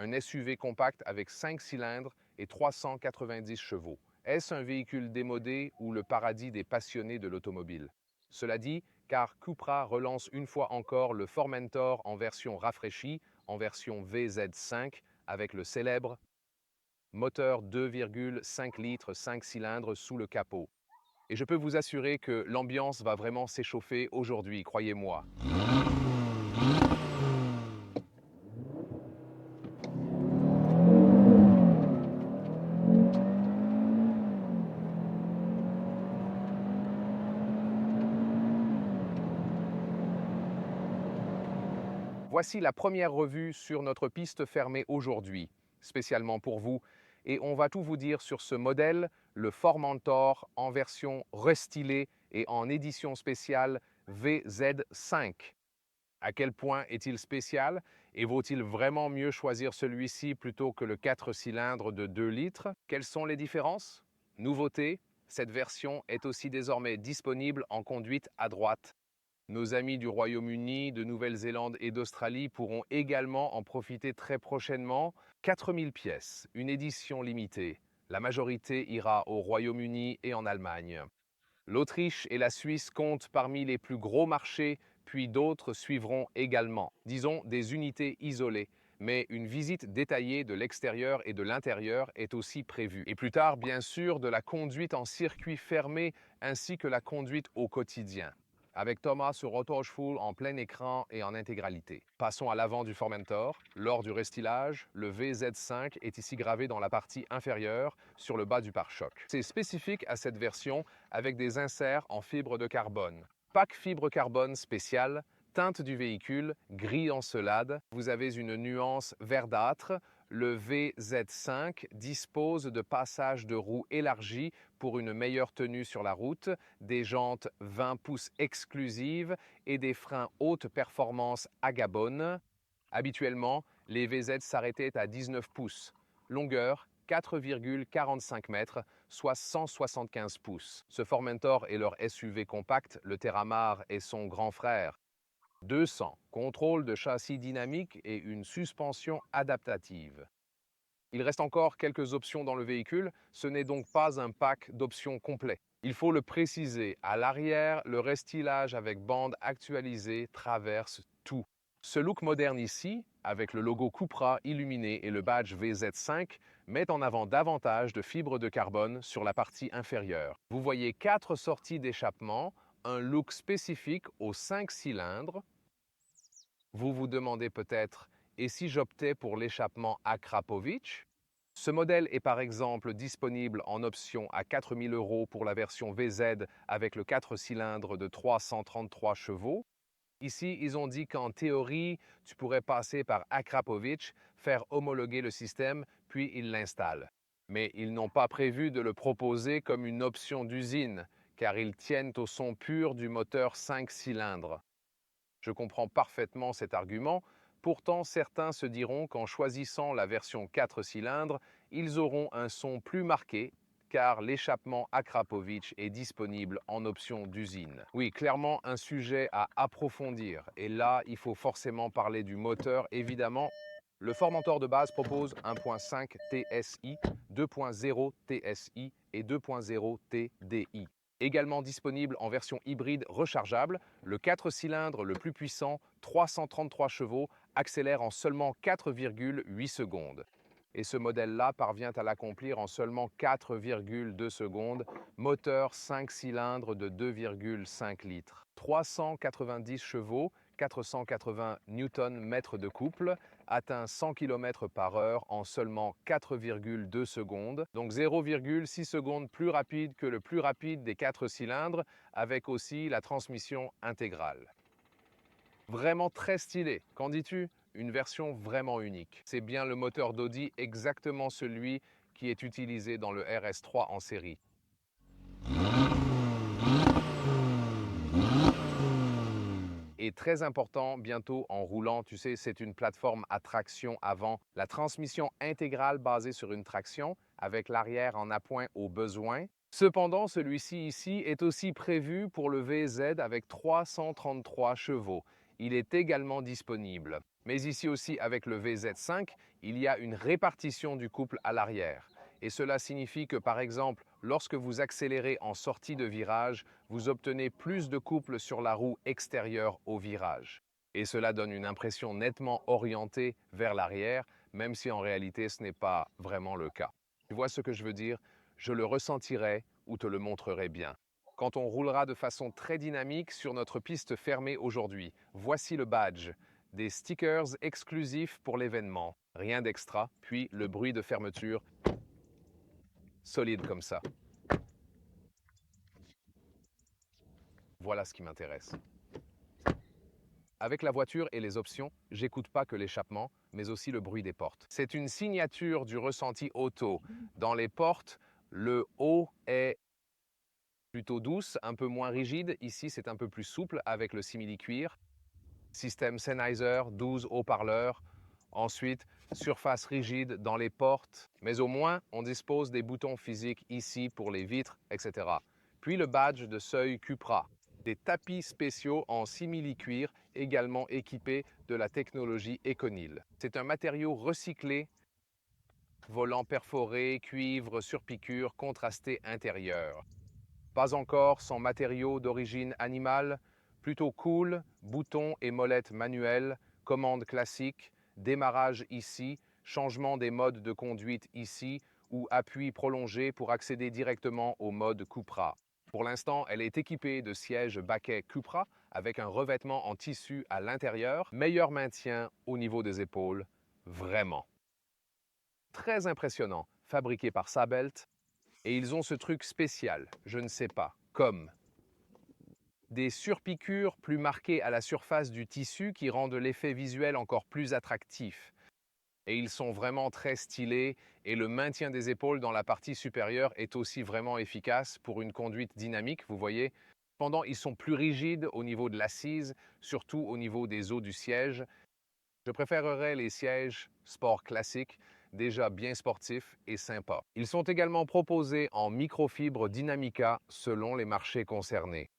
un SUV compact avec 5 cylindres et 390 chevaux. Est-ce un véhicule démodé ou le paradis des passionnés de l'automobile? Cela dit, car Cupra relance une fois encore le Formentor en version rafraîchie, en version VZ5, avec le célèbre moteur 2,5 litres 5 cylindres sous le capot. Et je peux vous assurer que l'ambiance va vraiment s'échauffer aujourd'hui, croyez-moi. Voici la première revue sur notre piste fermée aujourd'hui, spécialement pour vous, et on va tout vous dire sur ce modèle, le Formentor en version restylée et en édition spéciale VZ5. À quel point est-il spécial et vaut-il vraiment mieux choisir celui-ci plutôt que le 4 cylindres de 2 litres? Quelles sont les différences? Nouveauté, cette version est aussi désormais disponible en conduite à droite. Nos amis du Royaume-Uni, de Nouvelle-Zélande et d'Australie pourront également en profiter très prochainement. 4000 pièces, une édition limitée. La majorité ira au Royaume-Uni et en Allemagne. L'Autriche et la Suisse comptent parmi les plus gros marchés, puis d'autres suivront également. Disons des unités isolées, mais une visite détaillée de l'extérieur et de l'intérieur est aussi prévue. Et plus tard, bien sûr, de la conduite en circuit fermé ainsi que la conduite au quotidien, avec Thomas sur Autohofschule en plein écran et en intégralité. Passons à l'avant du Formentor. Lors du restylage, le VZ5 est ici gravé dans la partie inférieure, sur le bas du pare-choc. C'est spécifique à cette version avec des inserts en fibre de carbone. Pack fibre carbone spécial, teinte du véhicule, gris encelade. Vous avez une nuance verdâtre. Le VZ5 dispose de passages de roues élargis pour une meilleure tenue sur la route, des jantes 20 pouces exclusives et des freins haute performance Agabone. Habituellement, les VZ s'arrêtaient à 19 pouces. Longueur 4,45 mètres, soit 175 pouces. Ce Formentor est leur SUV compact, le Terramar est son grand frère. 200, contrôle de châssis dynamique et une suspension adaptative. Il reste encore quelques options dans le véhicule, ce n'est donc pas un pack d'options complet. Il faut le préciser, à l'arrière, le restylage avec bande actualisée traverse tout. Ce look moderne ici, avec le logo Cupra illuminé et le badge VZ5, met en avant davantage de fibres de carbone sur la partie inférieure. Vous voyez 4 sorties d'échappement, un look spécifique aux 5 cylindres. Vous vous demandez peut-être, et si j'optais pour l'échappement Akrapovic? Ce modèle est par exemple disponible en option à 4 000 € pour la version VZ avec le 4 cylindres de 333 chevaux. Ici, ils ont dit qu'en théorie, tu pourrais passer par Akrapovic, faire homologuer le système, puis ils l'installent. Mais ils n'ont pas prévu de le proposer comme une option d'usine, car ils tiennent au son pur du moteur 5 cylindres. Je comprends parfaitement cet argument, pourtant certains se diront qu'en choisissant la version 4 cylindres, ils auront un son plus marqué, car l'échappement Akrapovic est disponible en option d'usine. Oui, clairement un sujet à approfondir, et là il faut forcément parler du moteur évidemment. Le Formentor de base propose 1.5 TSI, 2.0 TSI et 2.0 TDI. Également disponible en version hybride rechargeable, le 4 cylindres le plus puissant, 333 chevaux, accélère en seulement 4,8 secondes. Et ce modèle-là parvient à l'accomplir en seulement 4,2 secondes, moteur 5 cylindres de 2,5 litres. 390 chevaux, 480 Nm de couple, atteint 100 km/h en seulement 4,2 secondes, donc 0,6 secondes plus rapide que le plus rapide des 4 cylindres, avec aussi la transmission intégrale. Vraiment très stylé, qu'en dis-tu? Une version vraiment unique. C'est bien le moteur d'Audi, exactement celui qui est utilisé dans le RS3 en série. Et très important, bientôt en roulant, tu sais, c'est une plateforme à traction avant. La transmission intégrale basée sur une traction, avec l'arrière en appoint au besoin. Cependant, celui-ci ici est aussi prévu pour le VZ avec 333 chevaux. Il est également disponible. Mais ici aussi, avec le VZ5, il y a une répartition du couple à l'arrière. Et cela signifie que, par exemple, lorsque vous accélérez en sortie de virage, vous obtenez plus de couple sur la roue extérieure au virage. Et cela donne une impression nettement orientée vers l'arrière, même si en réalité ce n'est pas vraiment le cas. Tu vois ce que je veux dire? Je le ressentirai ou te le montrerai bien. Quand on roulera de façon très dynamique sur notre piste fermée aujourd'hui, voici le badge. Des stickers exclusifs pour l'événement, rien d'extra, puis le bruit de fermeture, solide comme ça. Voilà ce qui m'intéresse. Avec la voiture et les options, j'écoute pas que l'échappement, mais aussi le bruit des portes. C'est une signature du ressenti auto. Dans les portes, le haut est plutôt douce, un peu moins rigide. Ici, c'est un peu plus souple avec le simili-cuir. Système Sennheiser, 12 haut-parleurs. Ensuite, surface rigide dans les portes, mais au moins on dispose des boutons physiques ici pour les vitres, etc. Puis le badge de seuil Cupra. Des tapis spéciaux en simili-cuir, également équipés de la technologie Econil. C'est un matériau recyclé, volant perforé, cuivre sur piqûre, contrasté intérieur. Pas encore sans matériaux d'origine animale, plutôt cool, boutons et molettes manuelles, commande classique, démarrage ici, changement des modes de conduite ici ou appui prolongé pour accéder directement au mode Cupra. Pour l'instant, elle est équipée de sièges baquets Cupra avec un revêtement en tissu à l'intérieur, meilleur maintien au niveau des épaules, vraiment. Très impressionnant, fabriqué par Sabelt, et ils ont ce truc spécial, je ne sais pas, comme des surpiqûres plus marquées à la surface du tissu qui rendent l'effet visuel encore plus attractif. Et ils sont vraiment très stylés et le maintien des épaules dans la partie supérieure est aussi vraiment efficace pour une conduite dynamique, vous voyez. Cependant, ils sont plus rigides au niveau de l'assise, surtout au niveau des os du siège. Je préférerais les sièges sport classiques, déjà bien sportifs et sympas. Ils sont également proposés en microfibre Dynamica selon les marchés concernés.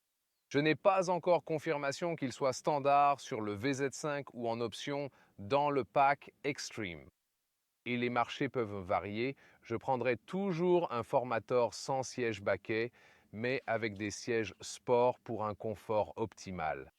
Je n'ai pas encore confirmation qu'il soit standard sur le VZ5 ou en option dans le pack Extreme. Et les marchés peuvent varier. Je prendrai toujours un formateur sans siège baquet, mais avec des sièges sport pour un confort optimal.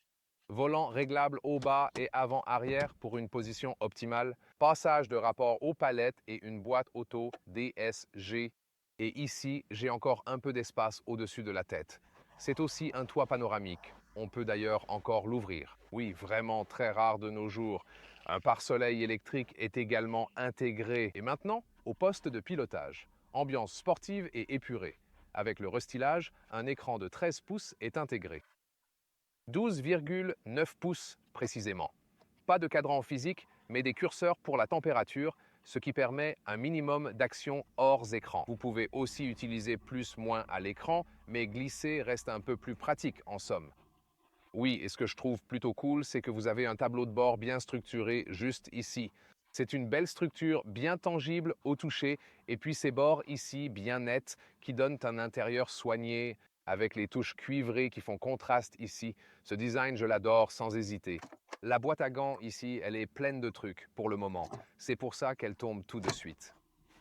Volant réglable haut-bas et avant-arrière pour une position optimale. Passage de rapport aux palettes et une boîte auto DSG. Et ici, j'ai encore un peu d'espace au-dessus de la tête. C'est aussi un toit panoramique. On peut d'ailleurs encore l'ouvrir. Oui, vraiment très rare de nos jours. Un pare-soleil électrique est également intégré. Et maintenant, au poste de pilotage. Ambiance sportive et épurée. Avec le restylage, un écran de 13 pouces est intégré. 12,9 pouces précisément. Pas de cadran physique, mais des curseurs pour la température, ce qui permet un minimum d'action hors écran. Vous pouvez aussi utiliser plus-moins à l'écran, mais glisser reste un peu plus pratique en somme. Oui, et ce que je trouve plutôt cool, c'est que vous avez un tableau de bord bien structuré juste ici. C'est une belle structure bien tangible au toucher, et puis ces bords ici bien nets qui donnent un intérieur soigné avec les touches cuivrées qui font contraste ici. Ce design, je l'adore sans hésiter. La boîte à gants ici, elle est pleine de trucs pour le moment. C'est pour ça qu'elle tombe tout de suite.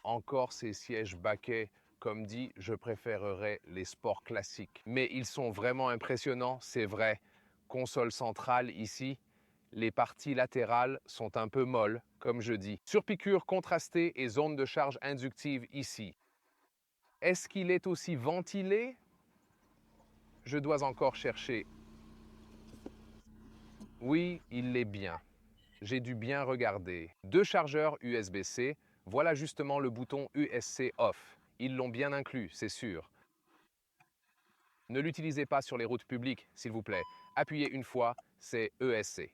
Encore ces sièges baquets. Comme dit, je préférerais les sports classiques. Mais ils sont vraiment impressionnants, c'est vrai. Console centrale ici, les parties latérales sont un peu molles, comme je dis. Surpiqûre contrastée et zone de charge inductive ici. Est-ce qu'il est aussi ventilé? Je dois encore chercher. Oui, il l'est bien. J'ai dû bien regarder. Deux chargeurs USB-C, voilà justement le bouton USB off. Ils l'ont bien inclus, c'est sûr. Ne l'utilisez pas sur les routes publiques, s'il vous plaît. Appuyez une fois, c'est ESC.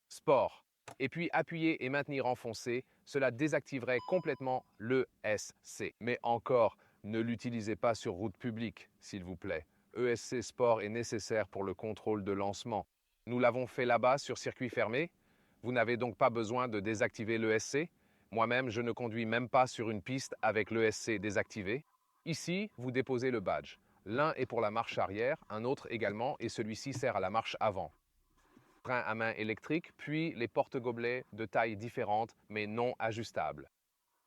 Sport. Et puis appuyer et maintenir enfoncé, cela désactiverait complètement l'ESC. Mais encore, ne l'utilisez pas sur route publique, s'il vous plaît. ESC Sport est nécessaire pour le contrôle de lancement. Nous l'avons fait là-bas sur circuit fermé. Vous n'avez donc pas besoin de désactiver l'ESC. Moi-même, je ne conduis même pas sur une piste avec l'ESC désactivé. Ici, vous déposez le badge. L'un est pour la marche arrière, un autre également, et celui-ci sert à la marche avant. frein à main électrique, puis les porte-gobelets de tailles différentes mais non ajustables.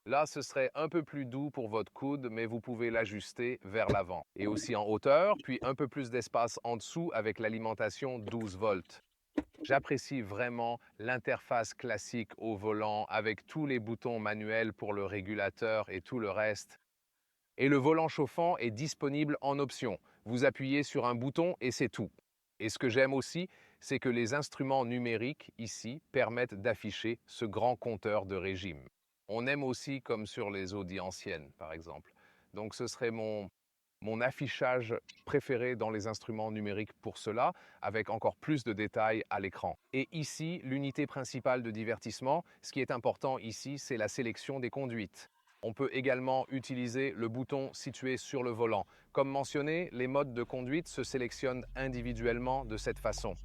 Là, ce serait un peu plus doux pour votre coude, mais vous pouvez l'ajuster vers l'avant. Et aussi en hauteur, puis un peu plus d'espace en dessous avec l'alimentation 12 volts. J'apprécie vraiment l'interface classique au volant avec tous les boutons manuels pour le régulateur et tout le reste. Et le volant chauffant est disponible en option. Vous appuyez sur un bouton et c'est tout. Et ce que j'aime aussi, c'est que les instruments numériques ici permettent d'afficher ce grand compteur de régime. On aime aussi comme sur les Audi anciennes, par exemple. Donc ce serait mon affichage préféré dans les instruments numériques pour cela, avec encore plus de détails à l'écran. Et ici, l'unité principale de divertissement, ce qui est important ici, c'est la sélection des conduites. On peut également utiliser le bouton situé sur le volant. Comme mentionné, les modes de conduite se sélectionnent individuellement de cette façon.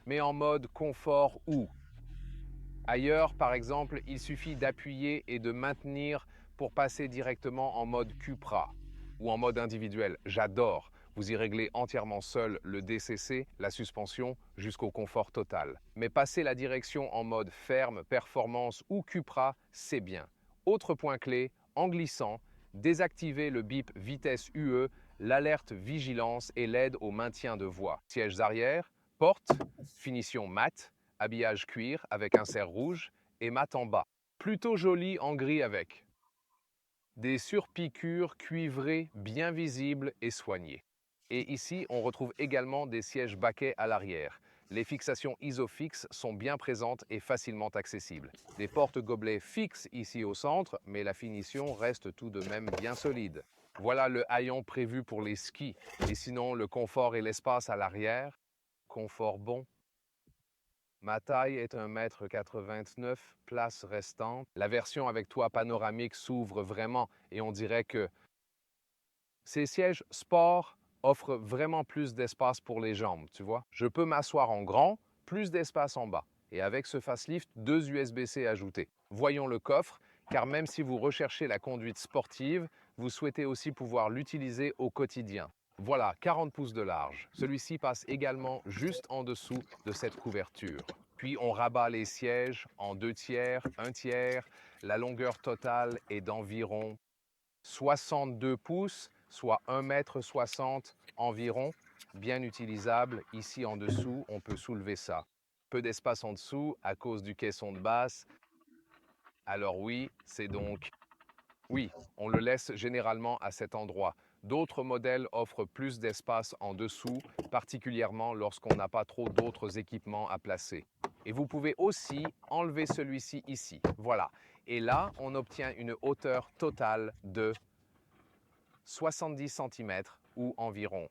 Mais en mode confort ou ailleurs, par exemple, il suffit d'appuyer et de maintenir pour passer directement en mode Cupra ou en mode individuel. J'adore. Vous y réglez entièrement seul le DCC, la suspension, jusqu'au confort total. Mais passer la direction en mode ferme, performance ou Cupra, c'est bien. Autre point clé, en glissant, désactivez le bip vitesse UE, l'alerte vigilance et l'aide au maintien de voie. Sièges arrière, porte, finition mat, habillage cuir avec insert rouge et mat en bas. Plutôt joli en gris avec. Des surpiqûres cuivrées bien visibles et soignées. Et ici, on retrouve également des sièges baquets à l'arrière. Les fixations ISOFIX sont bien présentes et facilement accessibles. Des porte-gobelets fixes ici au centre, mais la finition reste tout de même bien solide. Voilà le haillon prévu pour les skis. Et sinon, le confort et l'espace à l'arrière. Confort bon. Ma taille est 1,89 m, place restante. La version avec toit panoramique s'ouvre vraiment et on dirait que ces sièges sport offrent vraiment plus d'espace pour les jambes, tu vois. Je peux m'asseoir en grand, plus d'espace en bas. Et avec ce facelift, 2 USB-C ajoutés. Voyons le coffre, car même si vous recherchez la conduite sportive, vous souhaitez aussi pouvoir l'utiliser au quotidien. Voilà, 40 pouces de large. Celui-ci passe également juste en dessous de cette couverture. Puis on rabat les sièges en 2 tiers, 1 tiers. La longueur totale est d'environ 62 pouces, soit 1,60 m environ. Bien utilisable. Ici en dessous, on peut soulever ça. Peu d'espace en dessous à cause du caisson de basse. Alors oui, c'est donc oui, on le laisse généralement à cet endroit. D'autres modèles offrent plus d'espace en dessous, particulièrement lorsqu'on n'a pas trop d'autres équipements à placer. Et vous pouvez aussi enlever celui-ci ici. Voilà. Et là, on obtient une hauteur totale de 70 cm ou environ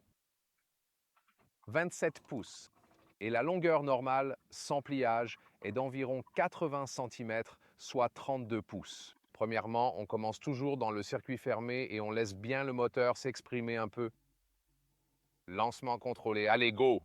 27 pouces. Et la longueur normale, sans pliage, est d'environ 80 cm, soit 32 pouces. Premièrement, on commence toujours dans le circuit fermé et on laisse bien le moteur s'exprimer un peu. Lancement contrôlé. Allez, go!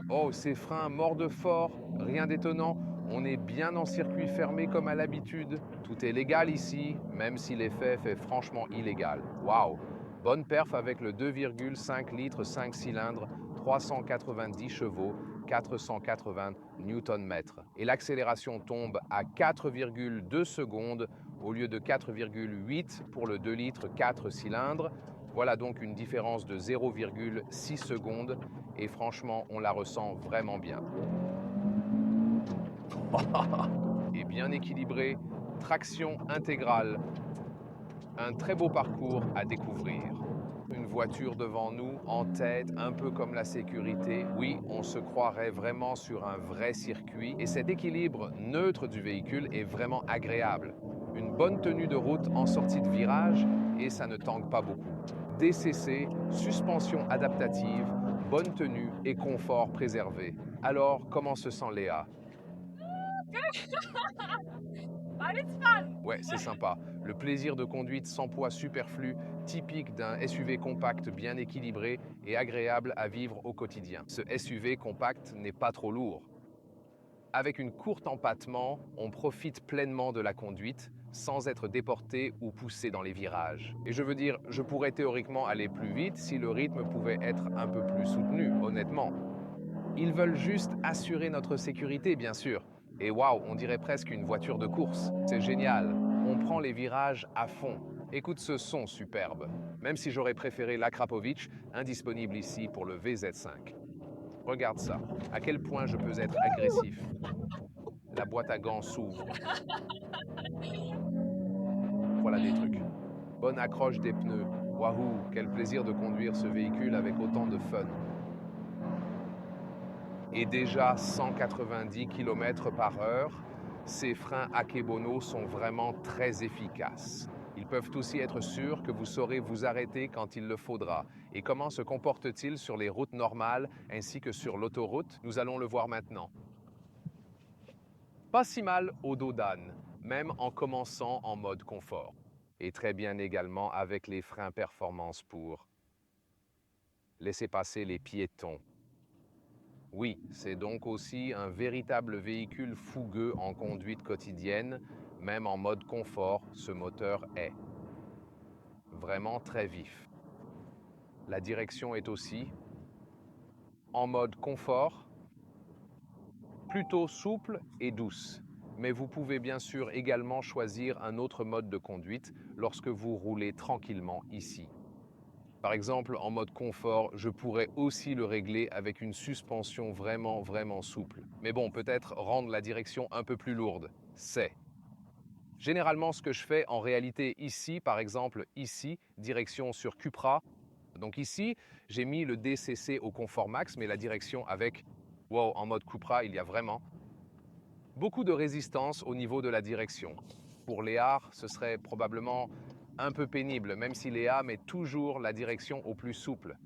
Oh, ces freins mordent fort, rien d'étonnant. On est bien en circuit fermé comme à l'habitude. Tout est légal ici, même si l'effet fait franchement illégal. Waouh! Bonne perf avec le 2,5 litres 5 cylindres, 390 chevaux, 480 Nm. Et l'accélération tombe à 4,2 secondes au lieu de 4,8 pour le 2 litres 4 cylindres. Voilà donc une différence de 0,6 secondes et franchement, on la ressent vraiment bien. Et bien équilibré, traction intégrale, un très beau parcours à découvrir. Une voiture devant nous, en tête, un peu comme la sécurité. Oui, on se croirait vraiment sur un vrai circuit et cet équilibre neutre du véhicule est vraiment agréable. Une bonne tenue de route en sortie de virage et ça ne tangue pas beaucoup. DCC, suspension adaptative, bonne tenue et confort préservé. Alors, comment se sent Léa? But it's fun. Ouais, c'est sympa. Le plaisir de conduite sans poids superflu, typique d'un SUV compact bien équilibré et agréable à vivre au quotidien. Ce SUV compact n'est pas trop lourd. Avec une courte empattement, on profite pleinement de la conduite sans être déporté ou poussé dans les virages. Et je veux dire, je pourrais théoriquement aller plus vite si le rythme pouvait être un peu plus soutenu, honnêtement. Ils veulent juste assurer notre sécurité, bien sûr. Et waouh, on dirait presque une voiture de course. C'est génial. On prend les virages à fond. Écoute ce son superbe. Même si j'aurais préféré l'Akrapovic, indisponible ici pour le VZ5. Regarde ça. À quel point je peux être agressif. La boîte à gants s'ouvre. Voilà des trucs. Bonne accroche des pneus. Wahoo, quel plaisir de conduire ce véhicule avec autant de fun. Et déjà 190 km par heure, ces freins Akebono sont vraiment très efficaces. Ils peuvent aussi être sûrs que vous saurez vous arrêter quand il le faudra. Et comment se comporte-t-il sur les routes normales ainsi que sur l'autoroute? Nous allons le voir maintenant. Pas si mal au dos d'âne, même en commençant en mode confort. Et très bien également avec les freins performance pour laisser passer les piétons. Oui, c'est donc aussi un véritable véhicule fougueux en conduite quotidienne, même en mode confort, ce moteur est vraiment très vif. La direction est aussi en mode confort, plutôt souple et douce. Mais vous pouvez bien sûr également choisir un autre mode de conduite lorsque vous roulez tranquillement ici. Par exemple, en mode confort, je pourrais aussi le régler avec une suspension vraiment souple. Mais bon, peut-être rendre la direction un peu plus lourde. C'est généralement ce que je fais en réalité ici, par exemple ici, direction sur Cupra. Donc ici, j'ai mis le DCC au confort max, mais la direction avec, wow, en mode Cupra, il y a vraiment beaucoup de résistance au niveau de la direction. Pour Léa, ce serait probablement un peu pénible, même si Léa met toujours la direction au plus souple.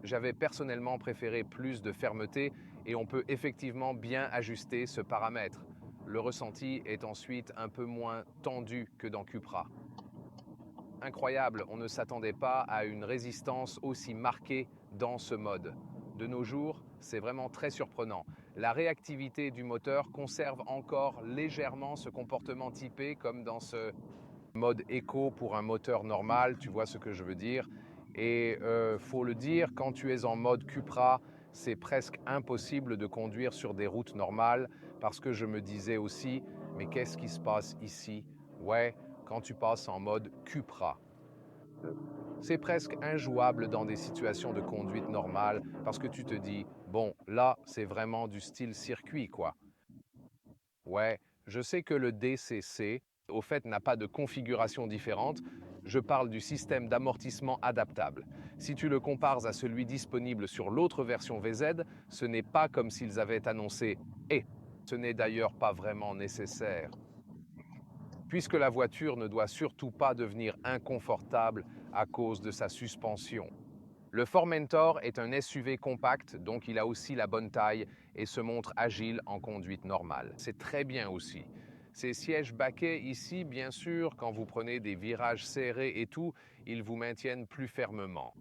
J'avais personnellement préféré plus de fermeté et on peut effectivement bien ajuster ce paramètre. Le ressenti est ensuite un peu moins tendu que dans Cupra. Incroyable, on ne s'attendait pas à une résistance aussi marquée dans ce mode. De nos jours, c'est vraiment très surprenant. La réactivité du moteur conserve encore légèrement ce comportement typé comme dans ce mode éco pour un moteur normal, tu vois ce que je veux dire. Et faut le dire, quand tu es en mode Cupra, c'est presque impossible de conduire sur des routes normales parce que je me disais aussi, mais qu'est-ce qui se passe ici? Ouais, quand tu passes en mode Cupra. C'est presque injouable dans des situations de conduite normale parce que tu te dis, bon, là, c'est vraiment du style circuit, quoi. Ouais, je sais que le DCC, au fait, n'a pas de configuration différente. Je parle du système d'amortissement adaptable. Si tu le compares à celui disponible sur l'autre version VZ, ce n'est pas comme s'ils avaient annoncé « et ». Ce n'est d'ailleurs pas vraiment nécessaire, puisque la voiture ne doit surtout pas devenir inconfortable à cause de sa suspension. Le Formentor est un SUV compact, donc il a aussi la bonne taille et se montre agile en conduite normale. C'est très bien aussi. Ces sièges baquets ici, bien sûr, quand vous prenez des virages serrés et tout, ils vous maintiennent plus fermement.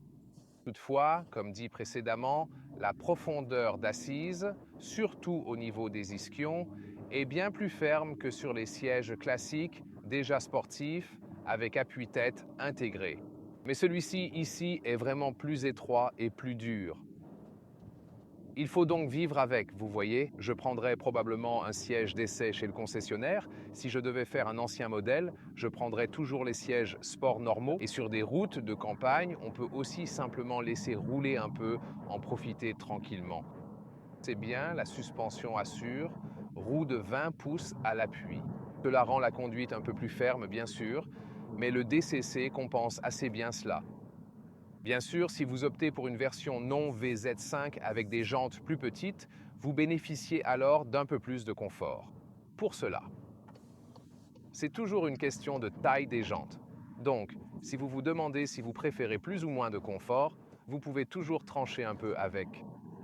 Toutefois, comme dit précédemment, la profondeur d'assise, surtout au niveau des ischions, est bien plus ferme que sur les sièges classiques, déjà sportifs, avec appui-tête intégré. Mais celui-ci ici est vraiment plus étroit et plus dur. Il faut donc vivre avec, vous voyez. Je prendrais probablement un siège d'essai chez le concessionnaire. Si je devais faire un ancien modèle, je prendrais toujours les sièges sport normaux. Et sur des routes de campagne, on peut aussi simplement laisser rouler un peu, en profiter tranquillement. C'est bien, la suspension assure, roue de 20 pouces à l'appui. Cela rend la conduite un peu plus ferme, bien sûr, mais le DCC compense assez bien cela. Bien sûr, si vous optez pour une version non VZ5 avec des jantes plus petites, vous bénéficiez alors d'un peu plus de confort. Pour cela, c'est toujours une question de taille des jantes. Donc, si vous vous demandez si vous préférez plus ou moins de confort, vous pouvez toujours trancher un peu avec.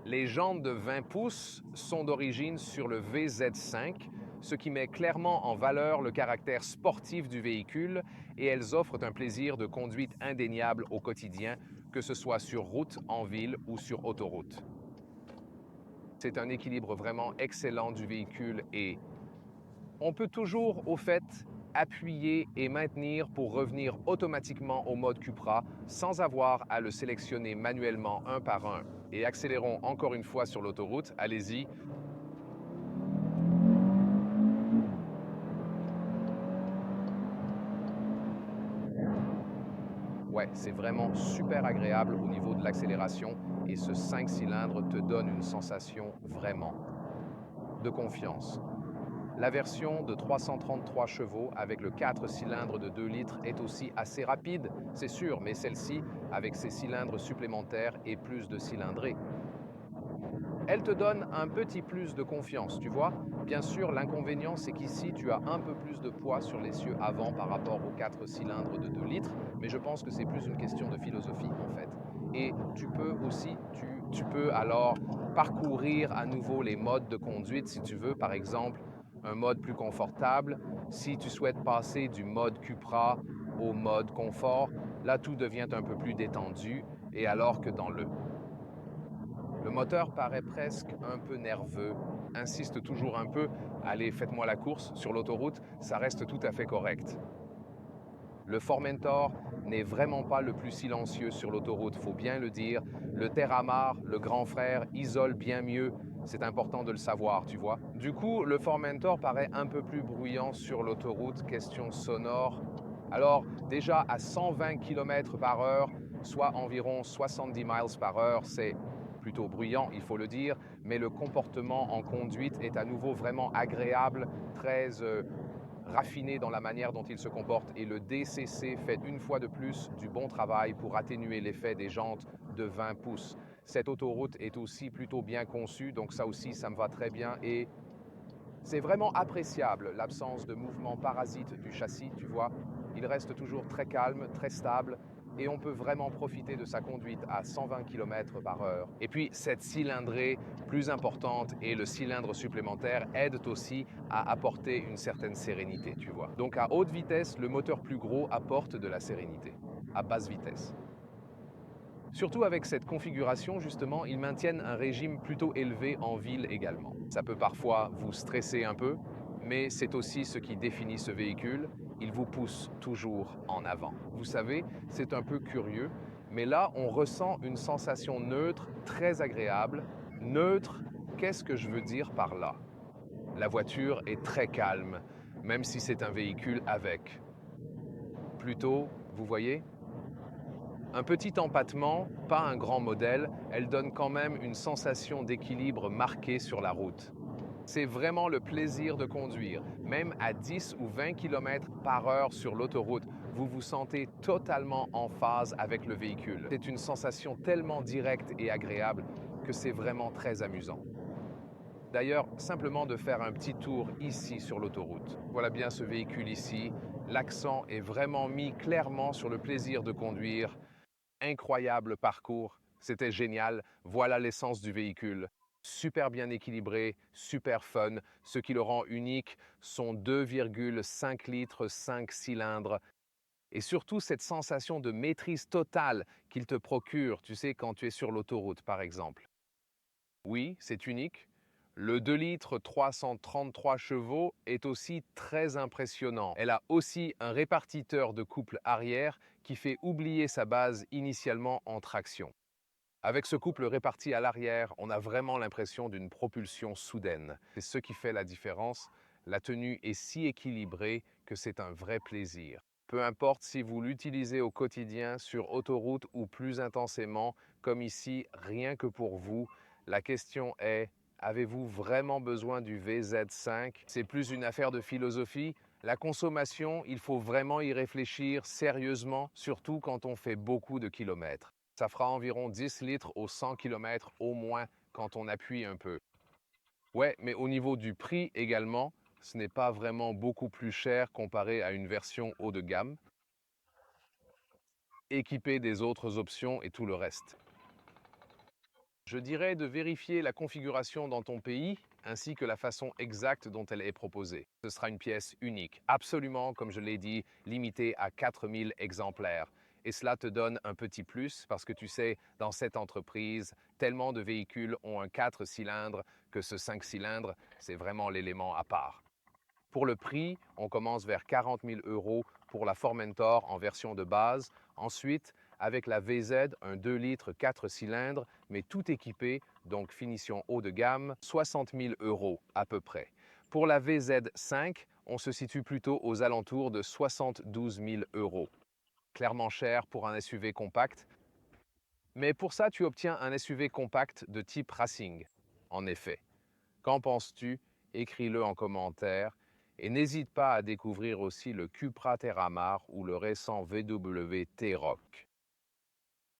Les jantes de 20 pouces sont d'origine sur le VZ5, ce qui met clairement en valeur le caractère sportif du véhicule et elles offrent un plaisir de conduite indéniable au quotidien, que ce soit sur route, en ville ou sur autoroute. C'est un équilibre vraiment excellent du véhicule et on peut toujours, au fait, appuyer et maintenir pour revenir automatiquement au mode Cupra sans avoir à le sélectionner manuellement un par un. Et accélérons encore une fois sur l'autoroute, allez-y. Ouais, c'est vraiment super agréable au niveau de l'accélération et ce 5 cylindres te donne une sensation vraiment de confiance. La version de 333 chevaux avec le 4 cylindres de 2 litres est aussi assez rapide, c'est sûr, mais celle-ci, avec ses cylindres supplémentaires et plus de cylindrée, elle te donne un petit plus de confiance, tu vois. Bien sûr, l'inconvénient, c'est qu'ici, tu as un peu plus de poids sur l'essieu avant par rapport aux 4 cylindres de 2 litres, mais je pense que c'est plus une question de philosophie, en fait. Et tu peux aussi, tu peux alors parcourir à nouveau les modes de conduite si tu veux, par exemple, un mode plus confortable. Si tu souhaites passer du mode Cupra au mode confort, là, tout devient un peu plus détendu, et alors que dans le moteur paraît presque un peu nerveux, insiste toujours un peu, allez, faites-moi la course sur l'autoroute, ça reste tout à fait correct. Le Formentor n'est vraiment pas le plus silencieux sur l'autoroute, faut bien le dire. Le Terramar, le grand frère, isole bien mieux. C'est important de le savoir, tu vois. Du coup, le Formentor paraît un peu plus bruyant sur l'autoroute, question sonore. Alors, déjà à 120 km par heure, soit environ 70 miles par heure, c'est plutôt bruyant, il faut le dire, mais le comportement en conduite est à nouveau vraiment agréable, très raffiné dans la manière dont il se comporte et le DCC fait une fois de plus du bon travail pour atténuer l'effet des jantes de 20 pouces. Cette autoroute est aussi plutôt bien conçue, donc ça aussi, ça me va très bien et c'est vraiment appréciable l'absence de mouvement parasite du châssis, tu vois. Il reste toujours très calme, très stable et on peut vraiment profiter de sa conduite à 120 km par heure. Et puis cette cylindrée plus importante et le cylindre supplémentaire aident aussi à apporter une certaine sérénité, tu vois. Donc à haute vitesse, le moteur plus gros apporte de la sérénité. À basse vitesse. Surtout avec cette configuration, justement, ils maintiennent un régime plutôt élevé en ville également. Ça peut parfois vous stresser un peu, mais c'est aussi ce qui définit ce véhicule. Il vous pousse toujours en avant. Vous savez, c'est un peu curieux, mais là, on ressent une sensation neutre très agréable. Neutre, qu'est-ce que je veux dire par là? La voiture est très calme, même si c'est un véhicule avec. Plutôt, vous voyez, un petit empattement, pas un grand modèle, elle donne quand même une sensation d'équilibre marquée sur la route. C'est vraiment le plaisir de conduire. Même à 10 ou 20 km par heure sur l'autoroute, vous vous sentez totalement en phase avec le véhicule. C'est une sensation tellement directe et agréable que c'est vraiment très amusant. D'ailleurs, simplement de faire un petit tour ici sur l'autoroute. Voilà bien ce véhicule ici. L'accent est vraiment mis clairement sur le plaisir de conduire. Incroyable parcours, c'était génial, voilà l'essence du véhicule. Super bien équilibré, super fun. Ce qui le rend unique, son 2,5 litres 5 cylindres. Et surtout cette sensation de maîtrise totale qu'il te procure, tu sais, quand tu es sur l'autoroute par exemple. Oui, c'est unique. Le 2 litres 333 chevaux est aussi très impressionnant. Elle a aussi un répartiteur de couple arrière qui fait oublier sa base initialement en traction. Avec ce couple réparti à l'arrière, on a vraiment l'impression d'une propulsion soudaine. C'est ce qui fait la différence. La tenue est si équilibrée que c'est un vrai plaisir. Peu importe si vous l'utilisez au quotidien, sur autoroute ou plus intensément, comme ici, rien que pour vous, la question est, avez-vous vraiment besoin du VZ5? C'est plus une affaire de philosophie. La consommation, il faut vraiment y réfléchir sérieusement, surtout quand on fait beaucoup de kilomètres. Ça fera environ 10 litres au 100 km au moins quand on appuie un peu. Ouais, mais au niveau du prix également, ce n'est pas vraiment beaucoup plus cher comparé à une version haut de gamme, équipée des autres options et tout le reste. Je dirais de vérifier la configuration dans ton pays ainsi que la façon exacte dont elle est proposée. Ce sera une pièce unique, absolument, comme je l'ai dit, limitée à 4000 exemplaires. Et cela te donne un petit plus parce que tu sais, dans cette entreprise, tellement de véhicules ont un 4 cylindres que ce 5 cylindres, c'est vraiment l'élément à part. Pour le prix, on commence vers 40 000 euros pour la Formentor en version de base. Ensuite, avec la VZ, un 2 litres 4 cylindres, mais tout équipé, donc finition haut de gamme, 60 000 euros à peu près. Pour la VZ5, on se situe plutôt aux alentours de 72 000 euros. Clairement cher pour un SUV compact, mais pour ça, tu obtiens un SUV compact de type racing. En effet. Qu'en penses-tu? Écris-le en commentaire et n'hésite pas à découvrir aussi le Cupra Terramar ou le récent VW T-Roc.